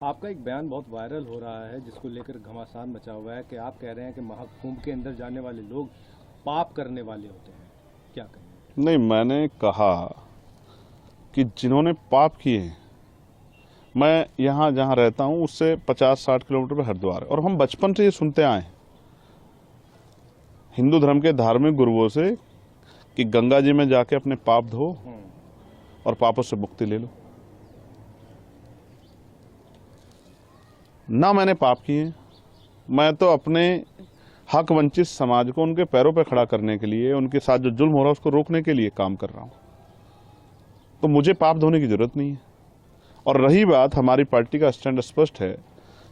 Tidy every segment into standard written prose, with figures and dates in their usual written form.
आपका एक बयान बहुत वायरल हो रहा है जिसको लेकर घमासान मचा हुआ है कि आप कह रहे हैं कि महाकुंभ के अंदर जाने वाले लोग पाप करने वाले होते हैं। क्या कहें? नहीं, मैंने कहा कि जिन्होंने पाप किए हैं, मैं यहाँ जहाँ रहता हूँ उससे 50-60 किलोमीटर पे हरिद्वार है और हम बचपन से ये सुनते आए हैं हिंदू धर्म के धार्मिक गुरुओं से कि गंगा जी में जाके अपने पाप धो और पापों से मुक्ति ले लो। ना मैंने पाप किए, मैं तो अपने हक वंचित समाज को उनके पैरों पर खड़ा करने के लिए, उनके साथ जो जुल्म हो रहा है उसको रोकने के लिए काम कर रहा हूँ। तो मुझे पाप धोने की जरूरत नहीं है। और रही बात, हमारी पार्टी का स्टैंड स्पष्ट है।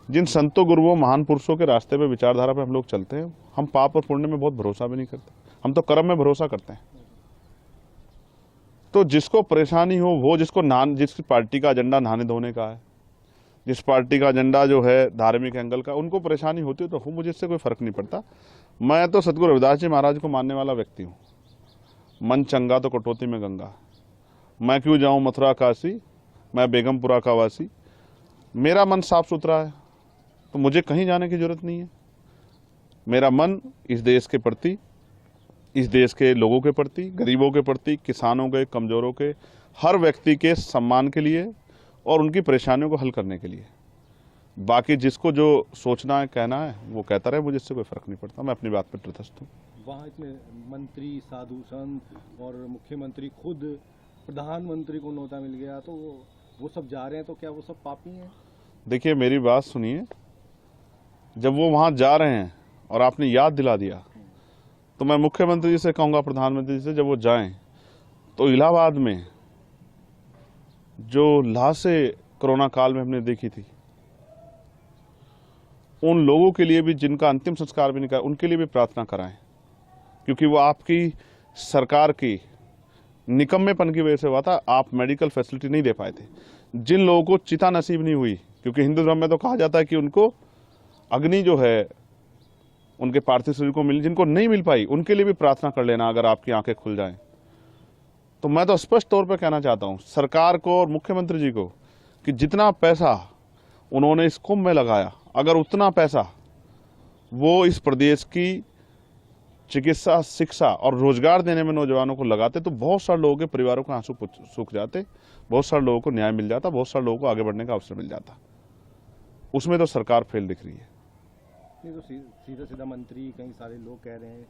जिन संतों गुरुओं महान पुरुषों के रास्ते पे, विचारधारा पे हम लोग चलते हैं, हम पाप और पुण्य में बहुत भरोसा भी नहीं करते, हम तो कर्म में भरोसा करते हैं। तो जिसको परेशानी हो वो, जिसकी पार्टी का एजेंडा नहाने धोने का है, जिस पार्टी का एजेंडा जो है धार्मिक एंगल का, उनको परेशानी होती है तो हो, मुझे इससे कोई फर्क नहीं पड़ता। मैं तो सतगुरु रविदास जी महाराज को मानने वाला व्यक्ति हूँ। मन चंगा तो कटौती में गंगा। मैं क्यों जाऊं मथुरा काशी, मैं बेगमपुरा का वासी। मेरा मन साफ सुथरा है तो मुझे कहीं जाने की जरूरत नहीं है। मेरा मन इस देश के प्रति, इस देश के लोगों के प्रति, गरीबों के प्रति, किसानों के, कमजोरों के, हर व्यक्ति के सम्मान के लिए और उनकी परेशानियों को हल करने के लिए। बाकी जिसको जो सोचना है, कहना है, वो कहता रहे, मुझे इससे कोई फर्क नहीं पड़ता। मैं अपनी बात पर तटस्थ हूँ। वहाँ इतने मंत्री, साधु संत और मुख्यमंत्री, खुद प्रधानमंत्री को न्योता मिल गया, तो वो सब जा रहे हैं, तो क्या वो सब पापी हैं? देखिए, मेरी बात सुनिए। जब वो वहां जा रहे हैं और आपने याद दिला दिया, तो मैं मुख्यमंत्री जी से कहूंगा, प्रधानमंत्री जी से, जब वो जाएं तो इलाहाबाद में जो लाशें कोरोना काल में हमने देखी थी, उन लोगों के लिए भी, जिनका अंतिम संस्कार भी नहीं करा, उनके लिए भी प्रार्थना कराएं। क्योंकि वो आपकी सरकार की निकम्मेपन की वजह से हुआ था। आप मेडिकल फैसिलिटी नहीं दे पाए थे। जिन लोगों को चिता नसीब नहीं हुई, क्योंकि हिंदू धर्म में तो कहा जाता है कि उनको अग्नि जो है उनके पार्थिव शरीर को मिल, जिनको नहीं मिल पाई उनके लिए भी प्रार्थना कर लेना, अगर आपकी आंखें खुल जाएं। तो मैं तो स्पष्ट तौर पर कहना चाहता हूं सरकार को और मुख्यमंत्री जी को कि जितना पैसा उन्होंने इस कुंभ में लगाया, अगर उतना पैसा वो इस प्रदेश की चिकित्सा, शिक्षा और रोजगार देने में नौजवानों को लगाते, तो बहुत सारे लोगों के परिवारों के आंसू सूख जाते, बहुत सारे लोगों को न्याय मिल जाता, बहुत सारे लोगों को आगे बढ़ने का अवसर मिल जाता। उसमें तो सरकार फेल दिख रही है। नहीं तो सीधा सीधा मंत्री, कई सारे लोग कह रहे हैं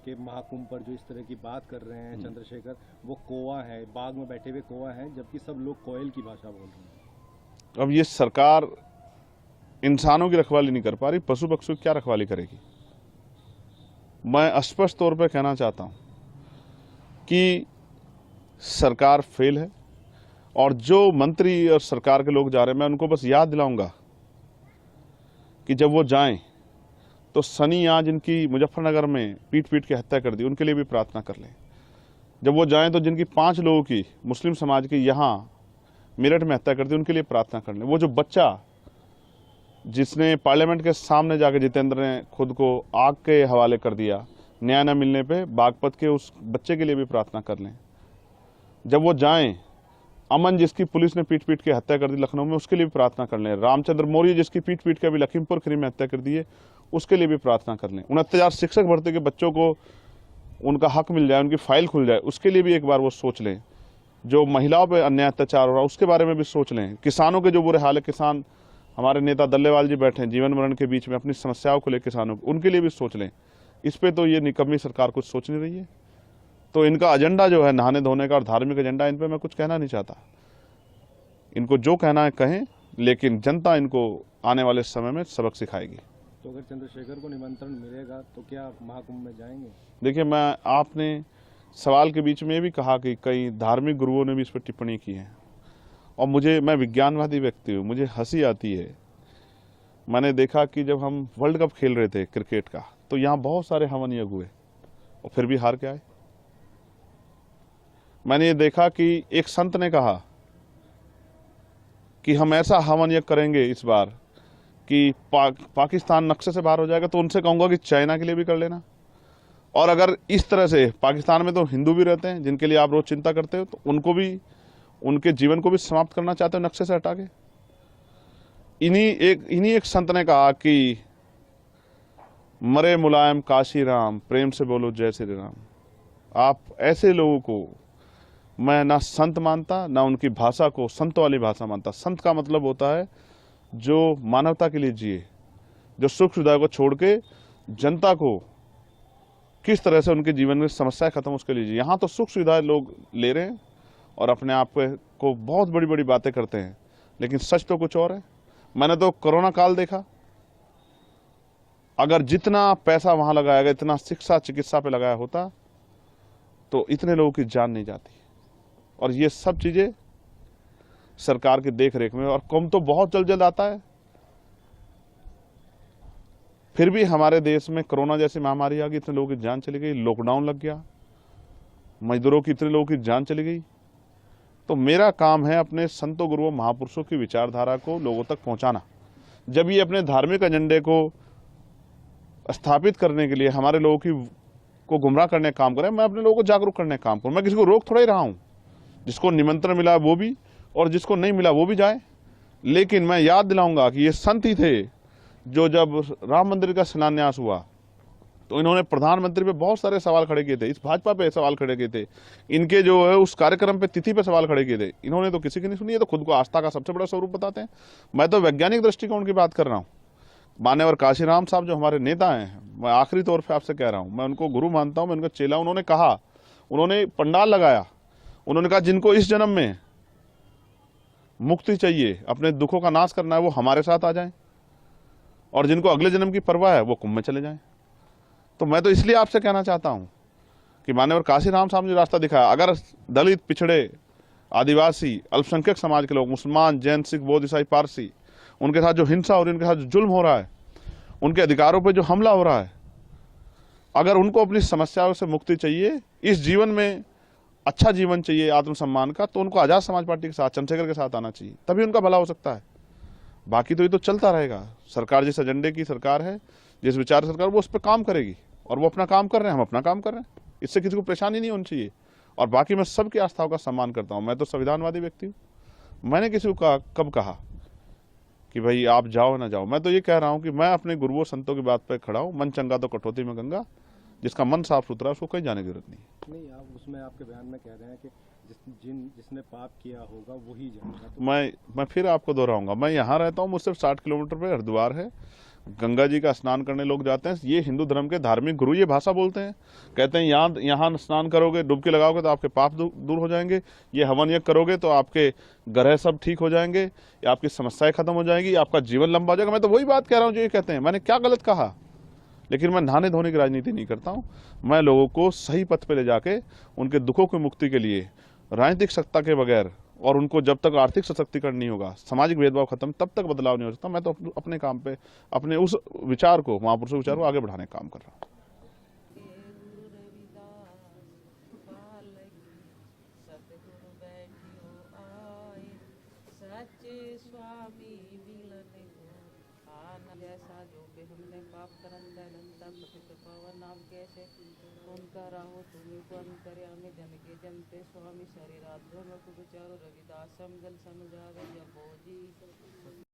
कि महाकुंभ पर जो इस तरह की बात कर रहे हैं चंद्रशेखर, वो कौवा है, बाग में बैठे हुए कौवा हैं, जबकि सब लोग कोयल की भाषा बोल रहे हैं। अब ये सरकार इंसानों की रखवाली नहीं कर पा रही, पशु पक्षियों की क्या रखवाली करेगी? मैं स्पष्ट तौर पर कहना चाहता हूं कि सरकार फेल है। और जो मंत्री और सरकार के लोग जा रहे हैं, मैं उनको बस याद दिलाऊंगा कि जब वो जाएं तो सनी आज जिनकी मुजफ्फरनगर में पीट पीट के हत्या कर दी, उनके लिए भी प्रार्थना कर लें। जब वो जाएं तो जिनकी 5 लोगों की, मुस्लिम समाज की, यहाँ मेरठ में हत्या कर दी, उनके लिए प्रार्थना कर लें। वो जो बच्चा जिसने पार्लियामेंट के सामने जाकर जितेंद्र ने खुद को आग के हवाले कर दिया न्याय न मिलने पे, बागपत के, उस बच्चे के लिए भी प्रार्थना कर लें। जब वो जाएं, अमन जिसकी पुलिस ने पीट पीट के हत्या कर दी लखनऊ में, उसके लिए भी प्रार्थना कर लें। रामचंद्र मौर्य जिसकी पीट पीट के अभी लखीमपुर खीरी में हत्या कर दी है, उसके लिए भी प्रार्थना कर लें। 69,000 शिक्षक भर्ती के बच्चों को उनका हक मिल जाए, उनकी फाइल खुल जाए, उसके लिए भी एक बार वो सोच लें। जो महिलाओं पर अन्याय अत्याचार हो रहा है, उसके बारे में भी सोच लें। किसानों के जो बुरे हाल है, किसान, हमारे नेता दल्लेवाल जी बैठे हैं जीवन मरण के बीच में, अपनी समस्याओं को लेकर किसानों, उनके लिए भी सोच लें। इस पे तो ये निकम्मी सरकार कुछ सोच नहीं रही है। तो इनका एजेंडा जो है नहाने धोने का और धार्मिक एजेंडा, इन पे मैं कुछ कहना नहीं चाहता। इनको जो कहना है कहें, लेकिन जनता इनको आने वाले समय में सबक सिखाएगी। तो अगर चंद्रशेखर को निमंत्रण मिलेगा तो क्या आप महाकुंभ में जाएंगे? देखिए, आपने सवाल के बीच में ये भी कहा कि कई धार्मिक गुरुओं ने भी इस पर टिप्पणी की है, और मैं विज्ञानवादी व्यक्ति हूँ, मुझे हंसी आती है। मैंने देखा कि जब हम वर्ल्ड कप खेल रहे थे क्रिकेट का, तो यहाँ बहुत सारे हवन यज्ञ हुए और फिर भी हार के आए। मैंने ये देखा कि एक संत ने कहा कि हम ऐसा हवन यज्ञ करेंगे इस बार कि पाकिस्तान नक्शे से बाहर हो जाएगा। तो उनसे कहूंगा कि चाइना के लिए भी कर लेना। और अगर इस तरह से, पाकिस्तान में तो हिंदू भी रहते हैं जिनके लिए आप रोज चिंता करते हो, तो उनको भी, उनके जीवन को भी समाप्त करना चाहते हो नक्शे से हटा के। इन्हीं एक संत ने कहा कि मरे मुलायम काशी राम, प्रेम से बोलो जय श्री राम। आप ऐसे लोगों को मैं ना संत मानता, ना उनकी भाषा को संत वाली भाषा मानता। संत का मतलब होता है जो मानवता के लिए जिए, जो सुख सुविधा को छोड़ के जनता को किस तरह से उनके जीवन में समस्याएं खत्म उसके लिए जिए। यहाँ तो सुख सुविधाएं लोग ले रहे हैं और अपने आप को बहुत बड़ी बड़ी बातें करते हैं, लेकिन सच तो कुछ और है। मैंने तो कोरोना काल देखा, अगर जितना पैसा वहां लगाया गया, इतना शिक्षा चिकित्सा पे लगाया होता तो इतने लोगों की जान नहीं जाती। और ये सब चीजें सरकार की देख रेख में, और कम तो बहुत जल्द जल्द आता है। फिर भी हमारे देश में कोरोना जैसी महामारी आ गई, इतने लोगों की जान चली गई, लॉकडाउन लग गया, मजदूरों की इतने लोगों की जान चली गई। तो मेरा काम है अपने संतों गुरुओं महापुरुषों की विचारधारा को लोगों तक पहुंचाना। जब ये अपने धार्मिक एजेंडे को स्थापित करने के लिए हमारे लोगों को गुमराह करने का काम करें, मैं अपने लोगों को जागरूक करने का काम करूं। मैं किसी को रोक थोड़ा ही रहा हूं, जिसको निमंत्रण मिला वो भी और जिसको नहीं मिला वो भी जाए। लेकिन मैं याद दिलाऊंगा कि ये संत ही थे जो जब राम मंदिर का शिलान्यास हुआ तो इन्होंने प्रधानमंत्री पे बहुत सारे सवाल खड़े किए थे, इस भाजपा पे सवाल खड़े किए थे, इनके जो है उस कार्यक्रम पे तिथि पे सवाल खड़े किए थे। इन्होंने तो किसी की नहीं सुनी है, तो खुद को आस्था का सबसे बड़ा स्वरूप बताते हैं। मैं तो वैज्ञानिक दृष्टिकोण की बात कर रहा हूँ। मान्यवर काशीराम साहब जो हमारे नेता हैं, मैं आखिरी तौर पर आपसे कह रहा हूँ, मैं उनको गुरु मानता हूँ, मैं उनका चेला। उन्होंने कहा, उन्होंने पंडाल लगाया, उन्होंने कहा जिनको इस जन्म में मुक्ति चाहिए, अपने दुखों का नाश करना है, वो हमारे साथ आ जाएं, और जिनको अगले जन्म की परवाह है वो कुंभ में चले जाएं। तो मैं तो इसलिए आपसे कहना चाहता हूं कि मान्यवर काशीराम साहब ने रास्ता दिखाया। अगर दलित, पिछड़े, आदिवासी, अल्पसंख्यक समाज के लोग, मुसलमान, जैन, सिख, बौद्ध, ईसाई, पारसी, उनके साथ जो हिंसा हो रही है, उनके साथ जो जुल्म हो रहा है, उनके अधिकारों पर जो हमला हो रहा है, अगर उनको अपनी समस्याओं से मुक्ति चाहिए, इस जीवन में अच्छा जीवन चाहिए आत्मसम्मान का, तो उनको आजाद समाज पार्टी के साथ, चंद्रशेखर के साथ आना चाहिए, तभी उनका भला हो सकता है। बाकी तो ये तो चलता रहेगा। सरकार जिस एजेंडे की सरकार है, जिस विचार सरकार, वो उस पर काम करेगी, और वो अपना काम कर रहे हैं, हम अपना काम कर रहे हैं। इससे किसी को परेशानी नहीं होनी चाहिए। और बाकी मैं सबकी आस्थाओं का सम्मान करता हूं। मैं तो संविधानवादी व्यक्ति हूं। मैंने किसी को कब कहा कि भाई आप जाओ ना जाओ। मैं तो ये कह रहा हूं कि मैं अपने गुरुओं संतों की बात पर खड़ा हूं। मन चंगा तो कटौती में गंगा, जिसका मन साफ सुथरा है उसको कहीं जाने की जरूरत नहीं। आप उसमें आपके बयान में कह रहे हैं कि जिसने पाप किया होगा वही जाएगा। तो मैं फिर आपको दोहराऊंगा, मैं यहाँ रहता हूँ, मुझसे 60 किलोमीटर पे हरिद्वार है, गंगा जी का स्नान करने लोग जाते हैं। ये हिंदू धर्म के धार्मिक गुरु ये भाषा बोलते हैं, कहते हैं यहाँ स्नान करोगे, डुबकी लगाओगे तो आपके पाप दूर हो जाएंगे, ये हवन यज्ञ करोगे तो आपके ग्रह सब ठीक हो जाएंगे, या आपकी समस्याएं खत्म हो जाएंगी, आपका जीवन लंबा हो जाएगा। मैं तो वही बात कह रहा हूँ जो ये कहते हैं। मैंने क्या गलत कहा? लेकिन मैं नहाने धोने की राजनीति नहीं करता हूँ। मैं लोगों को सही पथ पे ले जाके उनके दुखों की मुक्ति के लिए राजनीतिक सत्ता के बगैर, और उनको जब तक आर्थिक सशक्तिकरण नहीं होगा, सामाजिक भेदभाव खत्म, तब तक बदलाव नहीं हो सकता। मैं तो अपने काम पे, अपने उस विचार को, महापुरुषों विचार को आगे बढ़ाने का काम कर रहा हूँ। जैसा जो कि हमने पाप करन दंता पतित पवन आप कैसे उनका राहो तुम्हें को अंतर्यामी जन के जनते स्वामी शरीराध्य में विचारो रविदासम जल समझावे जब जी